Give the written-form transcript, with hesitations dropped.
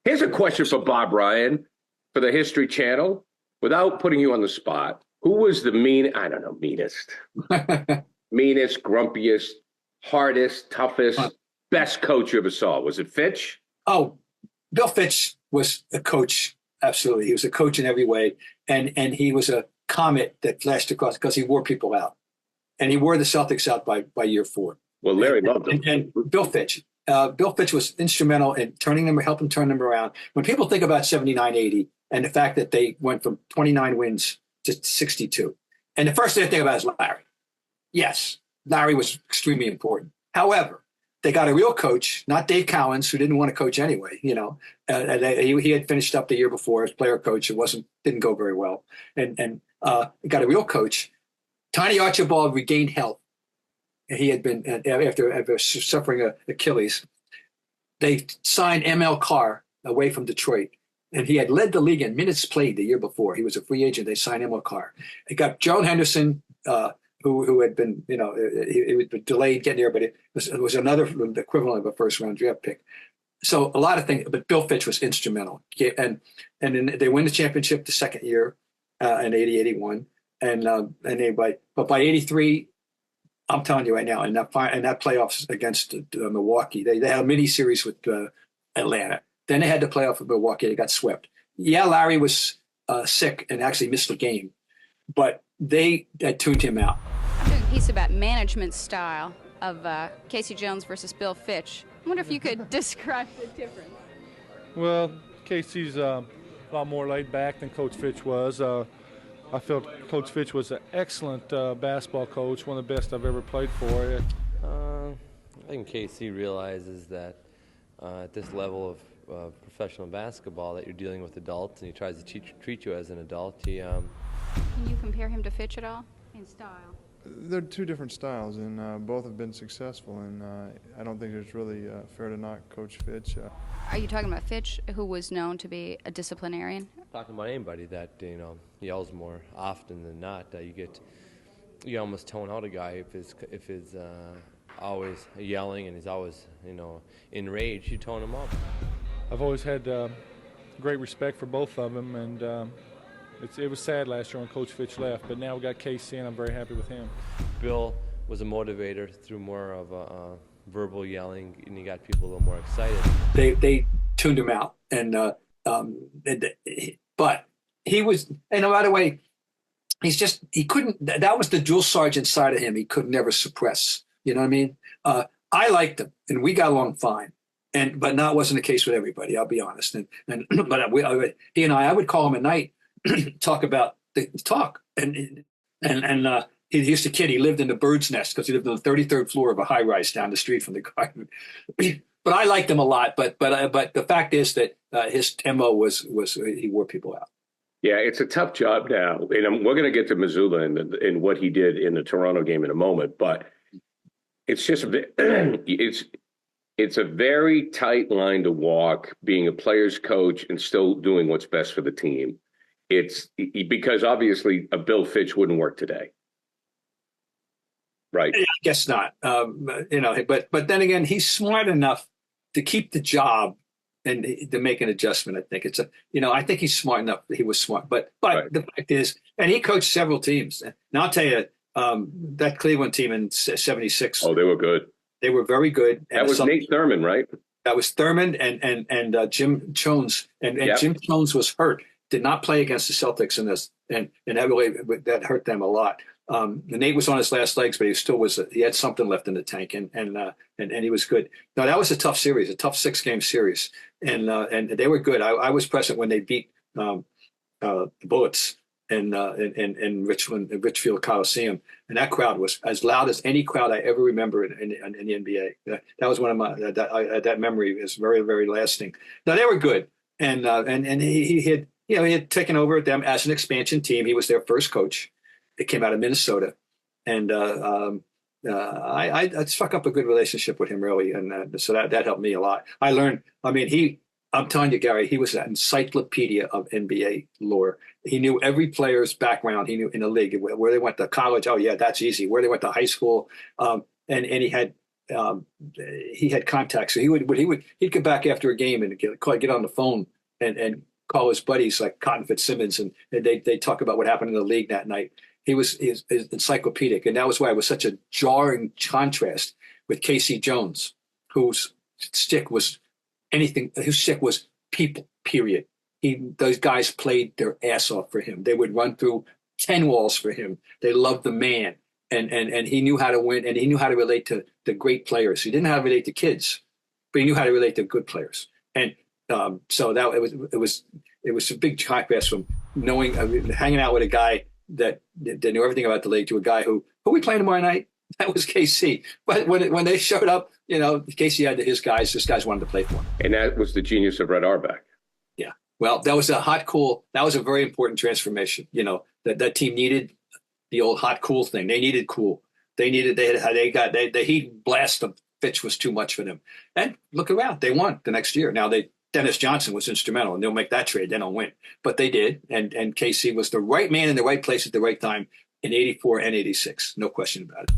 Here's a question for Bob Ryan for the History Channel. Without putting you on the spot, who was the meanest, meanest, grumpiest, hardest, toughest, best coach you ever saw? Was it Fitch? Oh, Bill Fitch was a coach. Absolutely. He was a coach in every way. And he was a comet that flashed across because he wore people out. And he wore the Celtics out by year 4. Well, Larry loved him. And Bill Fitch. Bill Fitch was instrumental in helping turn them around. When people think about 79-80 and the fact that they went from 29 wins to 62, and the first thing they think about is Larry. Yes, Larry was extremely important. However, they got a real coach, not Dave Cowens, who didn't want to coach anyway. He had finished up the year before as player coach. It didn't go very well, and got a real coach. Tiny Archibald regained health. He had been after suffering Achilles. They signed M.L. Carr away from Detroit, and he had led the league in minutes played the year before. He was a free agent. They signed M.L. Carr. They got Joe Henderson, who had been, he was delayed getting there, but it was another equivalent of a first-round draft pick. So a lot of things, but Bill Fitch was instrumental. And then they win the championship the second year in 80-81, but by 83. I'm telling you right now, in that playoffs against Milwaukee, they had a mini series with Atlanta. Then they had the playoff with Milwaukee. They got swept. Yeah, Larry was sick and actually missed the game, but they had tuned him out. I'm doing a piece about management style of Casey Jones versus Bill Fitch. I wonder if you could describe the difference. Well, Casey's a lot more laid back than Coach Fitch was. I felt Coach Fitch was an excellent basketball coach, one of the best I've ever played for. I think Casey realizes that at this level of professional basketball that you're dealing with adults, and he tries to treat you as an adult. Can you compare him to Fitch at all in style? They're two different styles, and both have been successful, and I don't think it's really fair to knock Coach Fitch. Are you talking about Fitch, who was known to be a disciplinarian? Talking about anybody that yells more often than not, you almost tone out a guy if he's always yelling and he's always enraged. You tone him up. I've always had great respect for both of them, and it was sad last year when Coach Fitch left, but now we got Casey, and I'm very happy with him. Bill was a motivator through more of a verbal yelling, and he got people a little more excited. They tuned him out, but he was, and by the way, he couldn't. That was the drill sergeant side of him. He could never suppress. You know what I mean? I liked him, and we got along fine. But that wasn't the case with everybody. I'll be honest. But he and I would call him at night. Talk about the talk, and he used to kid. He lived in the bird's nest because he lived on the 33rd floor of a high-rise down the street from the garden. But I liked him a lot. But the fact is that his MO was he wore people out. Yeah, it's a tough job now, and we're going to get to Missoula and what he did in the Toronto game in a moment. But it's just it's a very tight line to walk, being a player's coach and still doing what's best for the team. It's because obviously a Bill Fitch wouldn't work today. Right. I guess not. But then again, he's smart enough to keep the job and to make an adjustment. I think I think he's smart enough. He was smart, but right. The fact is, and he coached several teams. And I'll tell you, that Cleveland team in '76. Oh, they were good. They were very good. That was Nate Thurman, right? That was Thurman and Jim Jones, and yep. Jim Jones was hurt. Did not play against the Celtics in this, and that hurt them a lot. Nate was on his last legs, but he had something left in the tank, and he was good. No, that was a tough series, a tough 6-game series, and they were good. I was present when they beat the Bullets in Richfield Coliseum, and that crowd was as loud as any crowd I ever remember in the NBA. That was one of my that memory is very, very lasting. Now they were good, and he had taken over them as an expansion team. He was their first coach. It came out of Minnesota, and I struck up a good relationship with him really, and so that helped me a lot. I learned. I mean, I'm telling you, Gary, he was an encyclopedia of NBA lore. He knew every player's background. He knew in the league where they went to college. Oh yeah, that's easy. Where they went to high school, and he had um, he had contacts. So he'd come back after a game and get on the phone and call his buddies like Cotton Fitzsimmons, and they talk about what happened in the league that night. He was encyclopedic, and that was why it was such a jarring contrast with Casey Jones, whose stick was anything. His stick was people. Period. Those guys played their ass off for him. They would run through 10 walls for him. They loved the man. And he knew how to win, and he knew how to relate to the great players. He didn't know how to relate to kids, but he knew how to relate to good players. And so that it was a big contrast from hanging out with a guy that knew everything about the league to a guy who we playing tomorrow night. That was KC. But when they showed up, Casey had his guys. His guys wanted to play for him. And that was the genius of Red Auerbach. Yeah. Well, that was that was a very important transformation. That team needed the old hot, cool thing. They needed cool. The heat blast of Fitch was too much for them. And look around. They won the next year. Now Dennis Johnson was instrumental, and they'll make that trade. They don't win. But they did. And KC was the right man in the right place at the right time in 84 and 86. No question about it.